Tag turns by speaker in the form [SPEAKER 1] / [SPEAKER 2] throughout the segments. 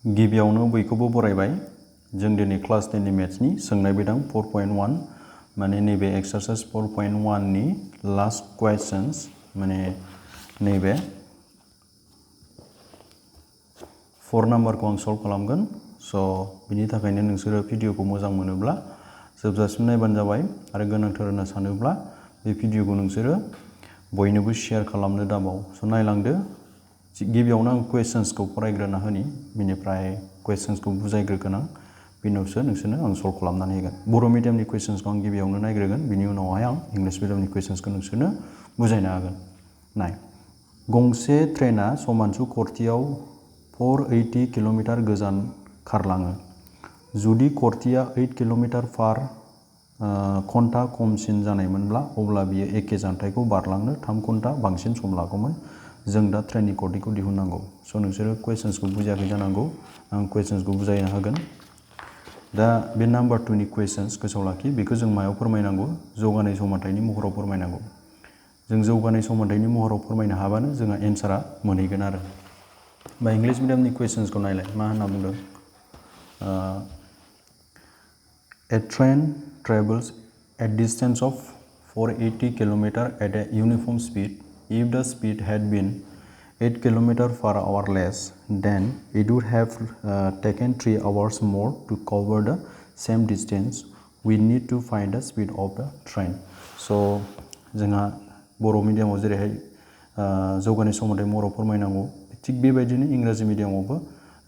[SPEAKER 1] गिबियावनो बयखौबो बरायबाय जों दिनै क्लास 10 नि मेथ्सनि सोंनाय बिदां 4.1 माने नैबे एक्सारसाइज 4.1 नि लास्ट क्वेश्चंस माने नैबे 4 नाम्बारखौ आं सल्व खालामगोन स' बिनि थाखायनो नोंसोरो भिडिअखौ मोजां मोनोब्ला जोबजासिम नायबानो जाबाय आरो गोनांथार होनना सानोब्ला बे भिडिअखौ नोंसोरो बयनोबो शेयार खालामनो दाबाव स' नायलांदो गिबियावनो आं क्वेश्चन्सखौ फरायग्रोना होनि बिनिफ्राय क्वेश्चन्सखौ बुजायग्रोगोन आं बिनि उनावसो नोंसोरनो आं सल्व खालामनानै होगोन बर' मिडियामनि क्वेश्चन्सखौ आं गिबियावनो नायग्रोगोन बिनि उनावहाय आं इंलिश मिडियामनि क्वेश्चन्सखौ नोंसोरनो बुजायनो हागोन नाय गंसे ट्रेना समानसु खरथियाव 480 किल'मिटार गोजान खारलाङो जुदि खरथिया 8 किल'मिटार पार घन्टा खमसिन जानायमोनब्ला अब्ला बियो एखे जानथायखौ बारलांनो 3 घन्टा बांसिन सम लागौमोन जों दा ट्रेननि खरथिखौ दिहुननांगौ स' नोंसोरो क्वेश्चन्सखौ बुजियाखै जानांगौ आं क्वेश्चन्सखौ बुजायनो हागोन दा बे नाम्बार 2 नि क्वेश्चन्स गोसोआव लाखि बेखौ जों मायाव फोरमायनांगौ जौगानाय समानथायनि महराव फोरमायनांगौ जों जौगानाय समानथायनि महराव फोरमायनो हाबानो जोंहा एन्सारा मोनहैगोन आरो बा इंलिश मिडियामनि क्वेश्चन्सखौ नायलाय मा होनना बुंदों A train travels a distance of 480 km at a uniform speed. If the speed had been 8 km per hour less, then it would have taken 3 hours more to cover the same distance. We need to find the speed of the train. So, जोंहा बर' मिडियामाव जेरैहाय जौगानाय समानथाय महराव फोरमायनांगौ थिग बेबायदिनो इंराजि मिडियामावबो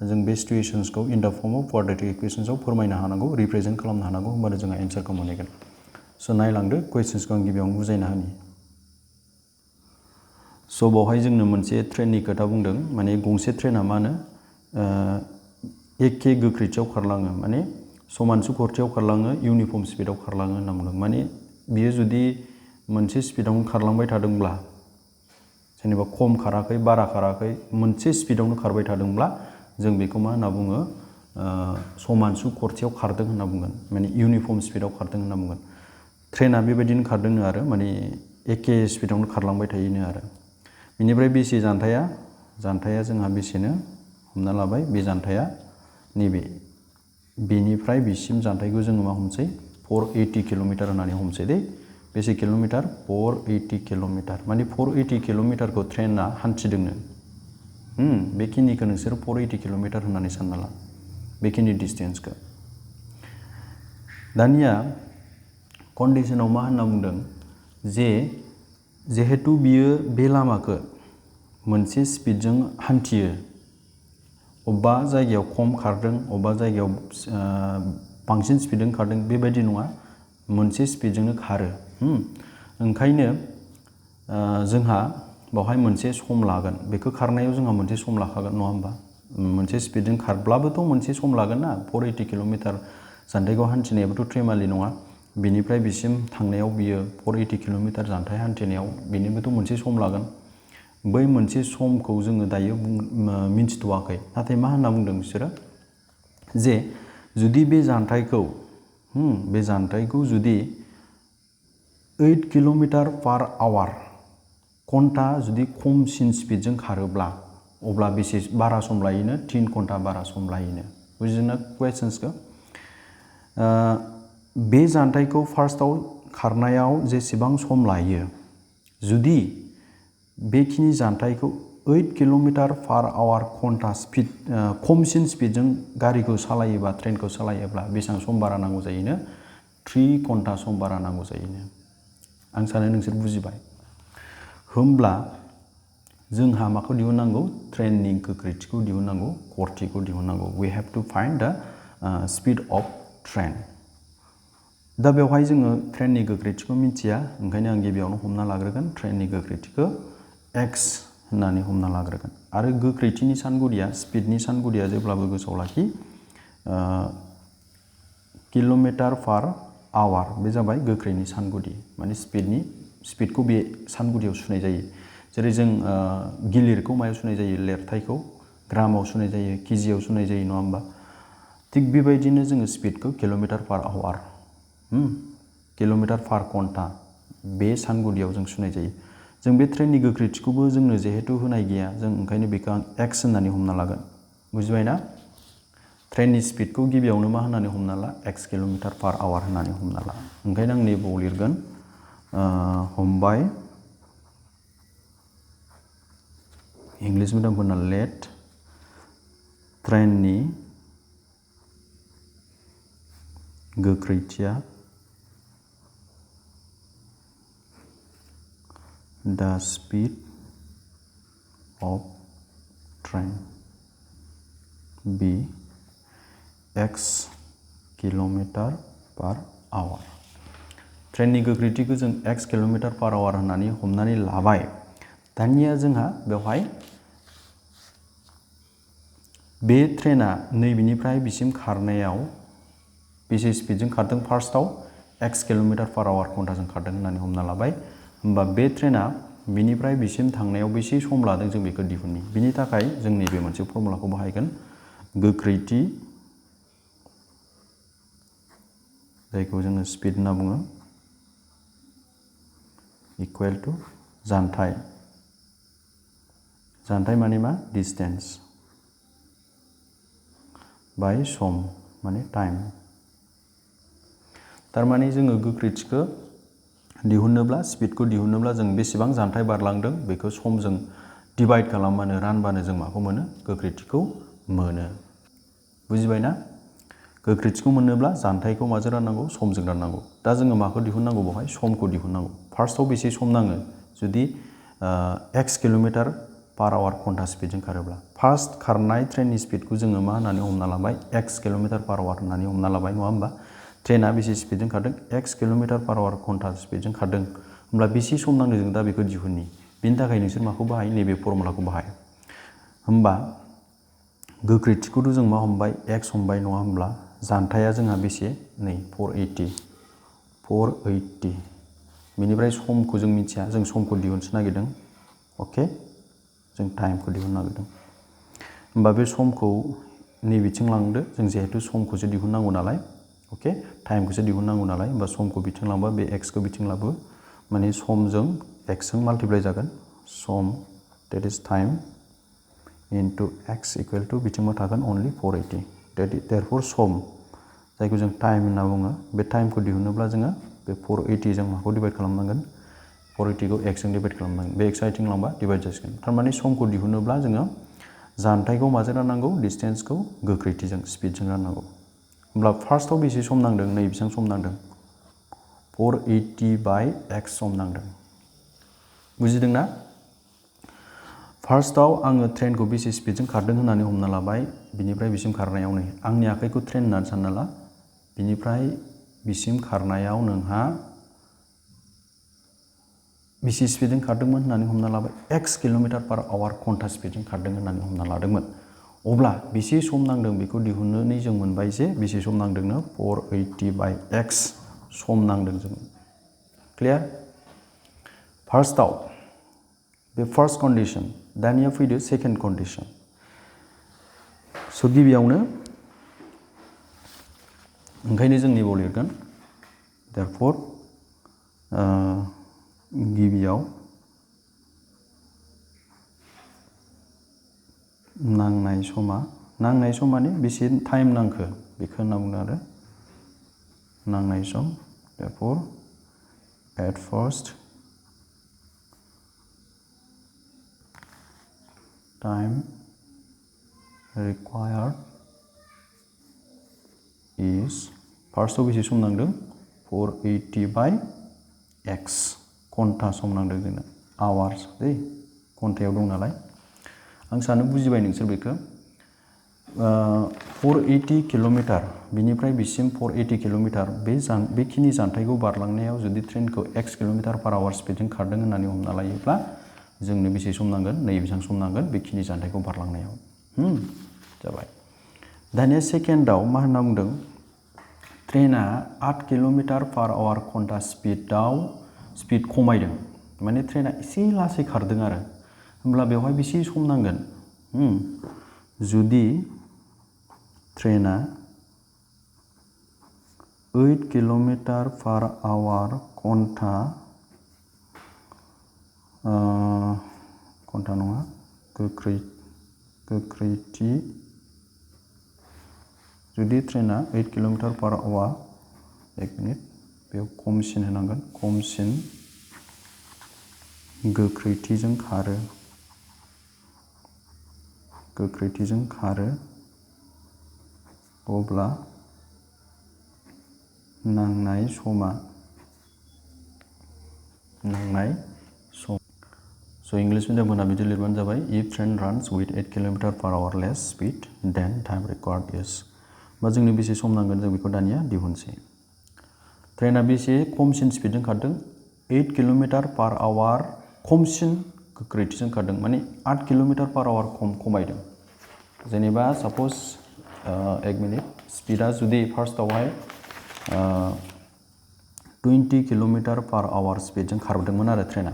[SPEAKER 1] जों बे सिचुएशन्सखौ in the form of quadratic इक्वेशन्सआव फोरमायनो हानांगौ रिप्रेजेन्ट खालामनो हानांगौ होमबानो जोंहा एन्सारखौ मोनहैगोन स' नायलांदो क्वेश्चन्सखौ आं गिबियावनो बुजायना होनि स' बावहाय जोंनो मोनसे ट्रेननि खोथा बुंदों माने गंसे ट्रेना मा होनो एखे गोख्रैथियाव खारलाङो माने समानसु खरथियाव खारलाङो इउनिफर्म स्पिडाव खारलाङो होनना बुंदों माने बियो जुदि मोनसे स्पिडावनो खारलांबाय थादोंब्ला जेनेबा खम खाराखै बारा खाराखै मोनसे स्पिडावनो खारबाय थादोंब्ला जों बेखौ मा होनना बुङो समानसु खरथियाव खारदों होनना बुंगोन माने इउनिफर्म स्पिडाव खारदों होनना बुंगोन ट्रेना बेबायदिनो खारदोंनो आरो माने एखे स्पिडावनो खारलांबाय थायोनो आरो बेनिफ्राय बेसे जानथाया जोंहा बेसेनो हमना लाबाय बे जानथाया नैबे बेनिफ्राय बिसिम जानथायखौ जोङो मा हमसै 480 किल'मिटार होननानै हमसै दे बेसे किल'मिटार 480 किल'मिटार माने 480 किल'मिटारखौ ट्रेना हान्थिदोंनो बेखिनिखौ नोंसोर 480 किल'मिटार होननानै सानना ला बेखिनि डिस्टेन्सखौ दानिया कन्डिशनाव मा होनना बुंदों जे जिहेतु बियो बे लामाखौ मोनसे स्पिडजों हान्थियो अबेबा जायगायाव खम खारदों अबेबा जायगायाव बांसिन स्पिडजों खारदों बेबायदि नङा मोनसे स्पिडजोंनो खारो ओंखायनो जोंहा बावहाय मोनसे सम लागोन बेखौ खारनायाव जोंहा मोनसे सम लाखागोन नङा होमबा मोनसे स्पिडजों खारब्लाबोथ' मोनसे सम लागोन ना 480 किल'मिटार जानथायखौ हान्थिनायाबोथ' ट्रेमालि नङा बिनिफ्राय बिसिम थांनायाव बियो 480 किल'मिटार जानथाय हान्थिनायाव बेनिबोथ' मोनसे सम लागोन बै मोनसे समखौ जोङो दायो मिन्थिथ'वाखै नाथाय मा होनना बुंदों बिसोरो जे जुदि बे जानथायखौ जुदि 8 किल'मिटार पार आवार घन्टा जुदि खमसिन स्पिडजों खारोब्ला अब्ला बेसे बारा सम लायोनो 3 घन्टा बारा सम लायोनो बुजिदोंना क्वेश्चन्सखौ बे जानथायखौ फार्स्टआव खारनायाव जेसेबां सम लायो जुदि बेखिनि जानथायखौ 8 किल'मिटार पार आवार घन्टा स्पिड खमसिन स्पिडजों गारिखौ सालायोबा ट्रेनखौ सालायोब्ला बेसेबां सम बारा नांगौ जायोनो 3 घन्टा सम बारा नांगौ जायोनो आं सानो नोंसोर बुजिबाय होमब्ला जोंहा माखौ दिहुननांगौ ट्रेननि गोख्रैथिखौ दिहुननांगौ खरथिखौ दिहुननांगौ वी हेभ टु फाइन्ड द स्पिड अफ ट्रेन दा बेवहाय जोङो ट्रेननि गोख्रैथिखौ मिथिया ओंखायनो आं गिबियावनो हमना लाग्रोगोन ट्रेननि गोख्रैथिखौ x होननानै हमना लाग्रोगोन आरो गोख्रैथिनि सानगुदिया स्पिडनि सानगुदिया जेब्लाबो गोसोआव लाखि किल'मिटार पार आवार बे जाबाय गोख्रैनि सानगुदि माने स्पिडखौ बे सानगुदियाव सुनाय जायो जेरै जों गिलिरखौ मायाव सुनाय जायो लिरथायखौ ग्रामाव सुनाय जायो केजियाव सुनाय जायो नङा होमबा थिग बेबायदिनो जोङो स्पिडखौ किल'मिटार पार आवार किल'मिटार पार घन्टा बे सानगुदियाव जों सुनाय जायो जों बे ट्रेननि गोख्रैथिखौबो जोंनो जिहेतु होनाय गैया जों ओंखायनो बेखौ आं x होननानै हमना लागोन बुजिबाय ना ट्रेननि स्पिडखौ गिबियावनो मा होननानै हमना ला x किल'मिटार पार आवार होननानै हमना ला ओंखायनो आं नैबाव लिरगोन हमबाय इंलिश मिडियामफोरना लेट ट्रेननि गोख्रैथिया the speed of train be x kilometre पार आवार ट्रेननि गोख्रैथिखौ जों x किल'मिटार पार आवार होननानै हमनानै लाबाय दानिया जोंहा बेवहाय बे ट्रेना नैबेनिफ्राय बिसिम खारनायाव बेसे स्पिडजों खारदों फार्स्टआव x किल'मिटार पार आवार घन्टाजों खारदों होननानै हमना लाबाय होमबा बे ट्रेना बिनिफ्राय बिसिम थांनायाव बेसे सम लादों जों बेखौ दिहुननि बिनि थाखाय जों नैबे मोनसे फर्मुलाखौ बाहायगोन गोख्रैथि जायखौ जोङो स्पिड होनना बुङो इकुवेल टु जानथाय जानथाय माने मा डिस्टेन्स बाय सम माने टाइम थारमाने जोङो गोख्रैथिखौ दिहुननोब्ला स्पिडखौ दिहुननोब्ला जों बेसेबां जानथाय बारलांदों बेखौ समजों डिवाइड खालामबानो रानबानो जों माखौ मोनो गोख्रैथिखौ मोनो बुजिबायना गोख्रैथिखौ मोननोब्ला जानथायखौ माजों राननांगौ समजों राननांगौ दा जोङो माखौ दिहुननांगौ बेवहाय समखौ दिहुननांगौ फार्स्टआव बेसे सम नाङो जुदि x किल'मिटार पार आवार घन्टा स्पिडजों खारोब्ला फार्स्ट खारनाय ट्रेननि स्पिडखौ जोङो मा होननानै हमना लाबाय x किल'मिटार पार आवार होननानै हमना लाबाय नङा होमबा ट्रेना बेसे स्पिडजों खारदों x किल'मिटार पार आवार घन्टा स्पिडजों खारदों होमब्ला बेसे सम नांदों जों दा बेखौ दिहुननि बिनि थाखाय नोंसोर माखौ बाहाय नैबे फर्मुलाखौ बाहाय होमबा गोख्रैथिखौथ' जों मा हमबाय x हमबाय नङा होमब्ला जानथाया जोंहा बेसे नै 480 बेनिफ्राय समखौ जों मिथिया जों समखौ दिहुननो नागिरदों अके जों टाइमखौ दिहुननो नागिरदों होमबा बे समखौ नैबिथिं लांदो जों जिहेतु समखौसो दिहुननांगौ नालाय अके टाइमखौसो दिहुननांगौ नालाय होमबा समखौ बिथिं लांबा बे एक्सखौ बिथिं लाबो माने समजों एक्सजों माल्टिप्लाइ जागोन सम डेट इज टाइम इनटु एक्स इकुवेल टु बिथिं मा थागोन अनलि 480 देयरफर सम जायखौ जों टाइम होनना बुङो बे टाइमखौ दिहुनोब्ला जोङो बे 480 जों माखौ डिवाइड खालामनांगोन 480 खौ एक्सजों डिवाइड खालामनांगोन बे एक्सआ आथिं लांबा डिवाइड जासिगोन थारमाने समखौ दिहुनोब्ला जोङो जानथायखौ माजों राननांगौ डिस्टेन्सखौ गोख्रैथिजों स्पिडजों राननांगौ होमब्ला फार्स्टआव बेसे सम नांदों नै बेसेबां सम नांदों 480 बाय एक्स सम नांदों बुजिदोंना फार्स्टआव आङो ट्रेनखौ बेसे स्पिडजों खारदों होननानै हमना लाबाय बिनिफ्राय बिसिम खारनायाव नै आंनि आखाइखौ ट्रेन होननानै सानना ला बिनिफ्राय बिसिम खारनायाव नोंहा बेसे स्पिडजों खारदोंमोन होननानै हमना लाबाय x किल'मिटार पार आवार घन्टा स्पिडजों खारदों होननानै हमना लादोंमोन अब्ला बेसे सम नांदों बेखौ दिहुननानै जों मोनबाय जे बेसे सम नांदोंनो 480 बाय x सम नांदों जों क्लियार फार्स्टआव बे फार्स्ट कन्डिशन दानिया फैदो सेकेन्ड कन्डिशन स' गिबियावनो ओंखायनो जों नैबाव लिरगोन देयरफर गिबियाव नांनाय सम माने बेसे टाइम नांखो बेखौ होनना बुंदों आरो नांनाय सम देयरफर एट फार्स्ट टाइम रिक्वायर्ड इज फार्स्टआव बेसे सम नांदों 480 बाय एक्स घन्टा सम नांदों जोंनो आवार्स दै घन्टायाव दं नालाय आं सानो बुजिबाय नोंसोर बेखौ 480 किल'मिटार बिनिफ्राय बिसिम 480 किल'मिटार बेखिनि जानथायखौ बारलांनायाव जुदि ट्रेनखौ x किल'मिटार पार आवार स्पिडजों खारदों होननानै हमना लायोब्ला जोंनो बेसे सम नांगोन नै बेसेबां सम नांगोन बेखिनि जानथायखौ बारलांनायाव जाबाय दानिया सेकेन्डआव मा होनना बुंदों ट्रेना 8 किल'मिटार पार आवार घन्टा स्पिड खमायदों माने ट्रेना एसे लासै खारदों आरो होमब्ला बेवहाय बेसे सम नांगोन जुदि ट्रेना 8 किल'मिटार पार आवार घन्टा नङा गोख्रैथि जुदि ट्रेना 8 km/h 1 मिनिट बेयाव खमसिन होनांगोन खमसिन गोख्रैथिजों खारो अब्ला नांनाय सम So English mediumफोरा बिदि लिरबानो जाबाय if train runs with 8 km/h less speed then time required is बा जोंनो बेसे सम नांगोन जों बेखौ दानिया दिहुनसै ट्रेना बेसे खमसिन स्पिडजों खारदों 8 km/h खमसिन गोख्रैथिजों खारदों माने 8 km/h खमायदों जेनेबा साप'ज 1 मिनिट स्पिडा जुदि फार्स्टआवहाय 20 km/h स्पिडजों खारदोंमोन आरो ट्रेना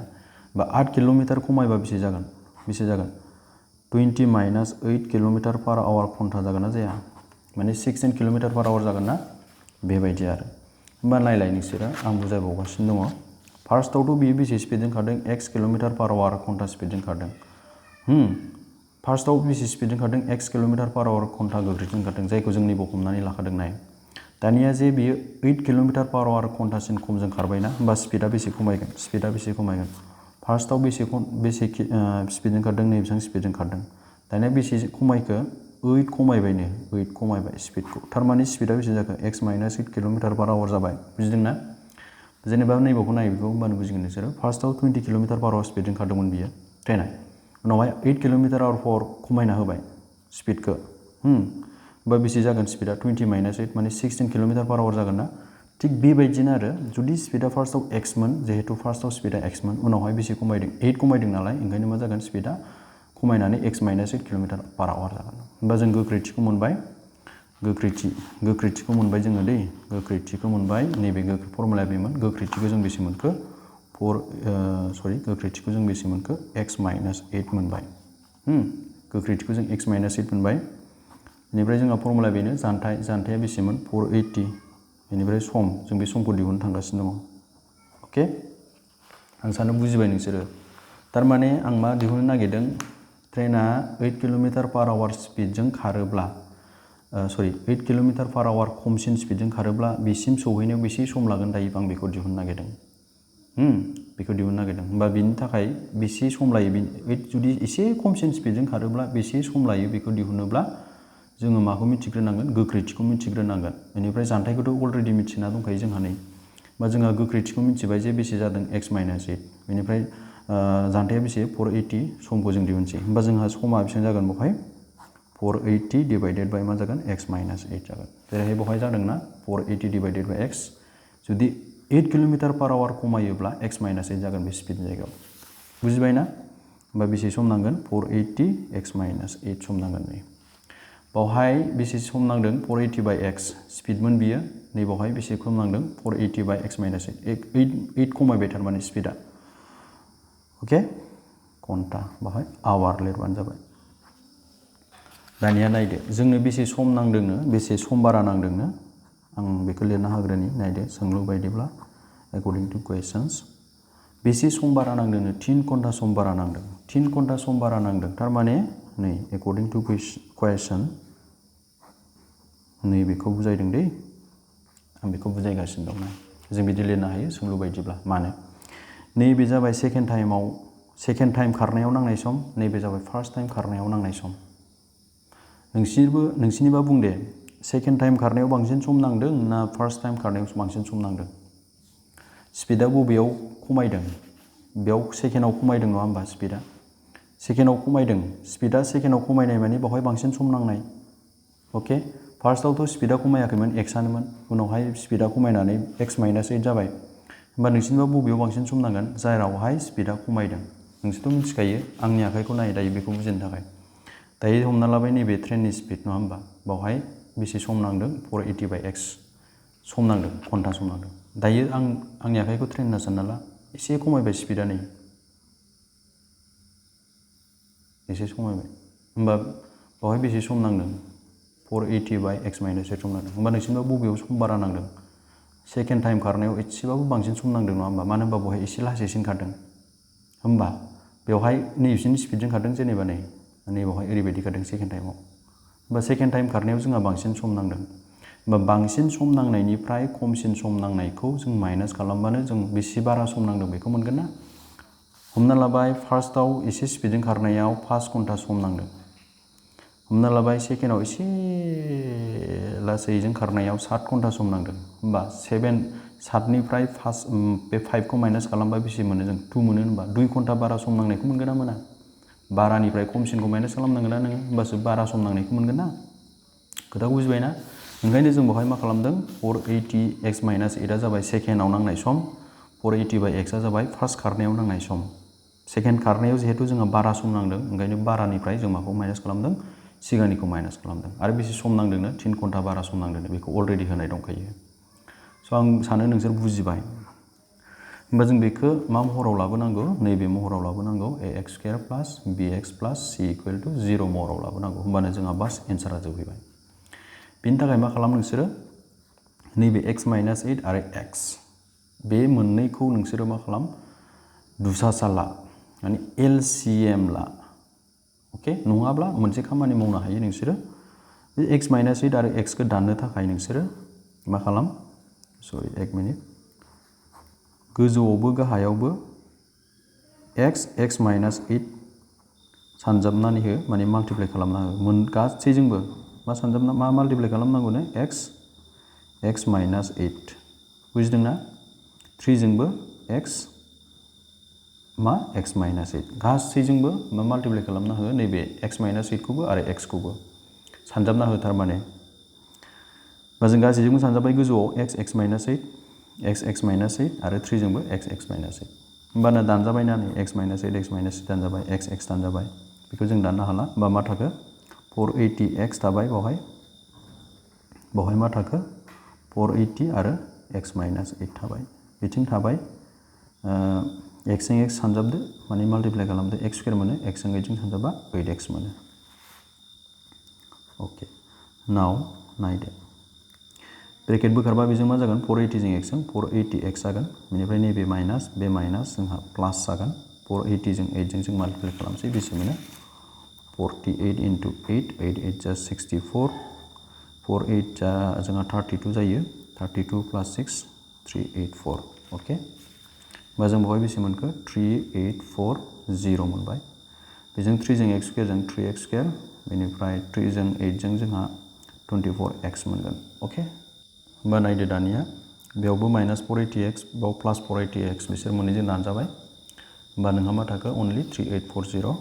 [SPEAKER 1] बा 8 किल'मिटार खमायबा बेसे जागोन 20 माइनास 8 km/h घन्टा जागोन ना जाया माने 16 km/h जागोन ना बेबायदि आरो होमबा नायलाय नोंसोरो आं बुजायबावगासिनो दङ फार्स्टआवथ' बियो बेसे स्पिडजों खारदों x km/h घन्टा स्पिडजों खारदों फार्स्टआव बेसे स्पिडजों खारदों x km/h घन्टा गोख्रैथिजों खारदों जायखौ जों नैबाव हमनानै लाखादों नाय दानिया जे बियो 8 km/h घन्टासिन खमजों खारबायना होमबा स्पिडा बेसे खमायगोन फार्स्टआव बेसे स्पिडजों खारदों नैबेसेबां स्पिडजों खारदों दानिया बेसे खमायखो 8 खमायबाय स्पिडखौ थारमाने स्पिडा बेसे जाखो x - 8 km/h जाबाय बुजिदोंना जेनेबा नैबावखौ नाय बेखौ होमबानो बुजिगोन नोंसोरो फार्स्टआव 20 km/h स्पिडजों खारदोंमोन बियो ट्रेना उनावहाय 8 km/h खमायना होबाय स्पिडखौ होमबा बेसे जागोन स्पिडा 20 - 8 माने 16 km/h जागोन ना थिग बेबायदिनो आरो जुदि स्पिडा फार्स्टआव x मोन जिहेतु फार्स्टआव स्पिडा x मोन उनावहाय बेसे खमायदों 8 खमायदों नालाय ओंखायनो मा जागोन स्पिडा खमायनानै x - 8 km/h जागोन होमबा जों गोख्रैथिखौ मोनबाय गोख्रैथिखौ मोनबाय जोङो दै गोख्रैथिखौ मोनबाय नैबे फर्मुलाया बेमोन गोख्रैथिखौ जों बेसे मोनखो गोख्रैथिखौ जों बेसे मोनखो x - 8 मोनबाय गोख्रैथिखौ जों x - 8 मोनबाय बेनिफ्राय जोंहा फर्मुला बेनो जानथाया बेसेमोन 480 बेनिफ्राय सम जों बे समखौ दिहुननो थांगासिनो दङ अके आं सानो बुजिबाय नोंसोरो थारमाने आं मा दिहुननो नागिरदों ट्रेना 8 km/h स्पिडजों खारोब्ला 8 km/h खमसिन स्पिडजों खारोब्ला बेसिम सौहैनायाव बेसे सम लागोन दायो आं बेखौ दिहुननो नागिरदों होमबा बिनि थाखाय बेसे सम लायो जुदि एसे खमसिन स्पिडजों खारोब्ला बेसे सम लायो बेखौ दिहुनोब्ला जोङो माखौ मिथिग्रोनांगोन गोख्रैथिखौ मिथिग्रोनांगोन बेनिफ्राय जानथायखौथ' अलरेडि मिथिना दंखायो जोंहा नै बा जोंहा गोख्रैथिखौ मिथिबाय जे बेसे जादों x - 8 बेनिफ्राय जानथाया बेसे 480 समखौ जों दिहुनसै होमबा जोंहा समा बेसेबां जागोन बेवहाय 480 डिवाइडेड बाय मा जागोन x - 8 जागोन जेरैहाय बेवहाय जादोंना 480 डिवाइडेड बाय x जुदि 8 km/h खमायोब्ला x - 8 जागोन बे स्पिडनि जायगायाव बुजिबायना होमबा बेसे सम नांगोन 480 x - 8 सम नांगोन नै बावहाय बेसे सम नांदों 480 बाय x स्पिडमोन बियो नैबावहाय बेसे सम नांदों 480 बाय x - 8 खमायबाय थारमाने स्पिडा अके घन्टा बाहाय आवार लिरबानो जाबाय दानिया नायदो जोंनो बेसे सम नांदोंनो बेसे सम बारा नांदोंनो आं बेखौ लिरना होग्रोनि नायदो सोंलु बायदिब्ला एकर्डिं टु कुवेश्चन्स बेसे सम बारा नांदोंनो 3 घन्टा सम बारा नांदों 3 घन्टा सम बारा नांदों थारमाने नै एकर्डिं टु कुवेश्चन नै बेखौ बुजायदों दै आं बेखौ बुजायगासिनो दं जों बिदि लिरनो हायो सोंलु बायदिब्ला मानो नैबे जाबाय सेकेन्ड टाइम खारनायाव नांनाय सम नैबे जाबाय फार्स्ट टाइम खारनायाव नांनाय सम नोंसिनिबा बुं दे सेकेन्ड टाइम खारनायाव बांसिन सम नांदों ना फार्स्ट टाइम खारनायाव बांसिन सम नांदों स्पिडा बबेयाव खमायदों बेयाव सेकेन्डआव खमायदों नङा होमबा स्पिडा सेकेन्डआव खमायदों स्पिडा सेकेन्डआव खमायनाय माने बेवहाय बांसिन सम नांनाय अके फार्स्टआवथ' स्पिडा खमायाखैमोन एक्सआनोमोन उनावहाय स्पिडा खमायनानै x - 8 जाबाय होमबा नोंसिनिबा बबेयाव बांसिन सम नांगोन जेरावहाय स्पिडा खमायदों नोंसोरथ' मिथिखायो आंनि आखाइखौ नाय दायो बेखौ बुजिनो थाखाय दायो हमना लाबाय नैबे ट्रेननि स्पिड नङा होमबा बावहाय बेसे सम नांदों 480 बाय x सम नांदों घन्टा सम नांदों दायो आंनि आखाइखौ ट्रेन होनना सानना ला एसे खमायबाय स्पिडा नै एसे खमायबाय होमबा बावहाय बेसे सम नांदों 480 बाय x - 8 सम नांदों होमबा नोंसिनिबा बबेयाव सम बारा नांदों सेकेन्ड टाइम खारनायाव एसेबाबो बांसिन सम नांदों नङा होमबा मानो होनबा बेवहाय एसे लासैसिन खारदों होमबा बेवहाय नैबिसिनि स्पिडजों खारदों जेनेबा नै बेवहाय ओरैबायदि खारदों सेकेन्ड टाइमाव होमबा सेकेन्ड टाइम खारनायाव जोंहा बांसिन सम नांदों। होमबा बांसिन सम नांनायनिफ्राय खमसिन सम नांनायखौ जों माइनास खालामबानो जों बेसे बारा सम नांदों बेखौ मोनगोन ना। हमना लाबाय फार्स्टआव एसे स्पिडजों खारनायाव 5 घन्टा सम नांदों। हमना लाबाय सेकेन्डआव एसे लासैजों खारनायाव 7 घन्टा सम नांदों। होमबा 7निफ्राय बे 5खौ माइनास खालामबा बेसे मोनो जों 2 मोनो। होनबा 2 घन्टा बारा सम नांनायखौ मोनगोन ना मोना? बारानिफ्राय खमसिनखौ माइनास खालामनांगोन ना नोङो, होमबासो बारा सम नांनायखौ मोनगोन ना। खोथाखौ बुजिबाय ना? ओंखायनो जों बेवहाय मा खालामदों 480 x माइनास 8आ जाबाय सेकेन्डआव नांनाय सम, 480/x आ जाबाय फार्स्ट खारनायाव नांनाय सम। सेकेन्ड खारनायाव जिहेतु जोंहा बारा सम नांदों ओंखायनो बारानिफ्राय जों माखौ माइनास खालामदों, सिगांनिखौ माइनास खालामदों। आरो बेसे सम नांदोंनो 3 घन्टा बारा सम नांदोंनो, बेखौ अलरेडि होनाय दंखायो। स' आं सानो नोंसोर बुजिबाय। होमबा जों बेखौ मा महराव लाबोनांगौ, नैबे महराव लाबोनांगौ ax² + bx + c = 0 महराव लाबोनांगौ। होमबानो जोंहा बास एन्सारा जोबहैबाय। बेनि थाखाय मा खालाम नोंसोरो, नैबे x - 8 आरो x बे मोननैखौ नोंसोरो मा खालाम, दुसासा ला, माने LCM ला। अके, नङाब्ला मोनसे खामानि मावनो हायो नोंसोरो, बे x - 8 आरो x खौ दाननो थाखाय नोंसोरो मा खालाम, सरि 1 मिनिट, गोजौआवबो गाहायावबो x - 8 सानजाबनानै हो, माने माल्टिप्लाइ खालामना हो। गासैजोंबो मा सानजाबना मा माल्टिप्लाइ खालामनांगौनो, x - 8 बुजिदोंना? 3जोंबो x मा x - 8 गासैजोंबो मा माल्टिप्लाइ खालामना हो, नैबे x - 8खौबो आरो x खौबो सानजाबना हो। थारमाने बा जों गासैजोंबो सानजाबाय गोजौआव x - 8 x - 8 आरो 3जोंबो x - 8। होमबानो दानजाबायना नै x - 8 दानजाबाय, x दानजाबाय, बेखौ जों दाननो हाला। होमबा मा थाखो 480x थाबाय, बावहाय मा थाखो 480 आरो x - 8 थाबाय। बिथिं थाबाय x जों x सानजाबदो, माने माल्टिप्लाइ खालामदो, x² मोनो, x जों 8 जों सानजाबा 8x मोनो। अके, नाव नायदो ब्रेकेट बोखारबा बेजों मा जागोन, 480 जों x जों 480x जागोन। बेनिफ्राय नैबे माइनास, बे माइनास जोंहा प्लास जागोन। 480 जों 8 जों माल्टिप्लाइ खालामसै, बेसे मोनो 48 × 8, 8 8 जा 64, 48 जा जोंहा 32 जायो, 32 + 6 384। अके, होमबा जों बेवहाय बेसे मोनखो 3840 मोनबाय। बेजों 3 जों x² जों 3x², बेनिफ्राय 3 जों 8 जों जोंहा 24x मोनगोन। अके, होमबा नायदो दानिया बेयावबो माइनास 480x, बेयाव प्लास 480x, बिसोर मोननैजों दानजाबाय। होमबा नोंहा मा थाखो अनलि 3840,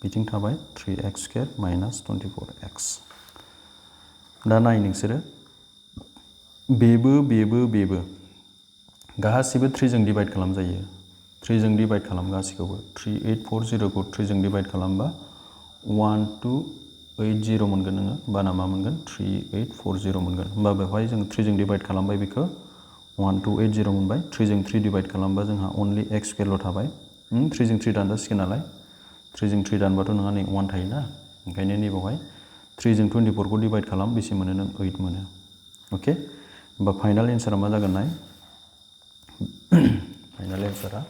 [SPEAKER 1] बिथिं थाबाय 3x² - 24x। दा नाय नोंसोरो, बेबो गासिबो 3 जों डिभाइड खालामजायो। 3 जों डिभाइड खालाम गासिखौबो। 3840खौ 3 जों डिभाइड खालामबा 1280 मोनगोन नोङो। होमबाना मा मोनगोन 3840 मोनगोन। होमबा बेवहाय जों 3 जों डिभाइड खालामबाय, बेखौ 1280 मोनबाय। 3 जों 3 डिभाइड खालामबा जोंहा अनलि x² थाबाय। 3 जों 3 दानजासिगोन नालाय, 3 जों 3 दानबाथ' नोंहा नै 1 थायोना, ओंखायनो नैबावहाय 3 जों 24खौ डिभाइड खालाम, बेसे मोनो नों 8 मोनो। अके, होमबा फाइनाल एन्सारा मा जागोन नाय, फाइनाल एन्सारा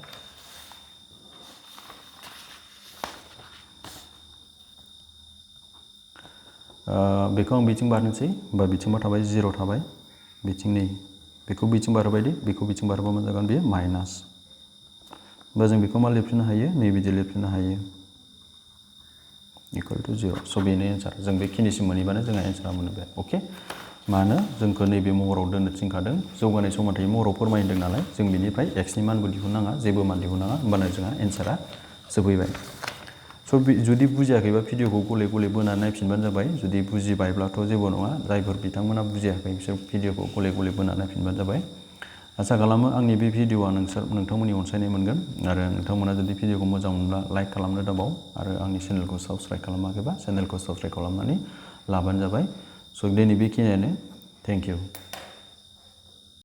[SPEAKER 1] बेखौ आं बिथिं बारनोसै। होमबा बिथिंबा थाबाय 0 थाबाय, बिथिं नै बेखौ बिथिं बारबाय दे, बेखौ बिथिं बारबा मा जागोन, बेयो माइनास। होमबा जों बेखौ मा लिरफिननो हायो, नैबिदि लिरफिननो हायो, = 0। स' बेनो एन्सार। जों बेखिनिसिम मोनहैबानो जोंहा एन्सारा मोनबाय। अके, मानो जोंखौ नैबे महराव दोननो थिनखादों, जौगानाय समानथाय महराव फोरमायदों नालाय, जों बेनिफ्राय x नि मानबो दिहुननाङा, जेबो मान दिहुननाङा, होमबानो जोंहा एन्सारा जोबहैबाय। स' जुदि बुजियाखैबा भिडिअखौ गले गले बोनानै नायफिनबानो जाबाय। जुदि बुजिबायब्लाथ' जेबो नङा, जायफोर बिथांमोना बुजियाखै बिसोर भिडिअखौ गले गले बोनानै नायफिनबानो जाबाय। आसा खालामो आंनि बे भिडिअआ नोंथांमोननि अनसायनाय मोनगोन, आरो नोंथांमोना जुदि भिडिअखौ मोजां मोनब्ला लाइक खालामनो दाबाव, आरो आंनि चेनेलखौ साबस्क्राइब खालामाखैबा चेनेलखौ साबस्क्राइब खालामनानै लाबानो जाबाय। स' दिनै बेखिनियानो। Thank you.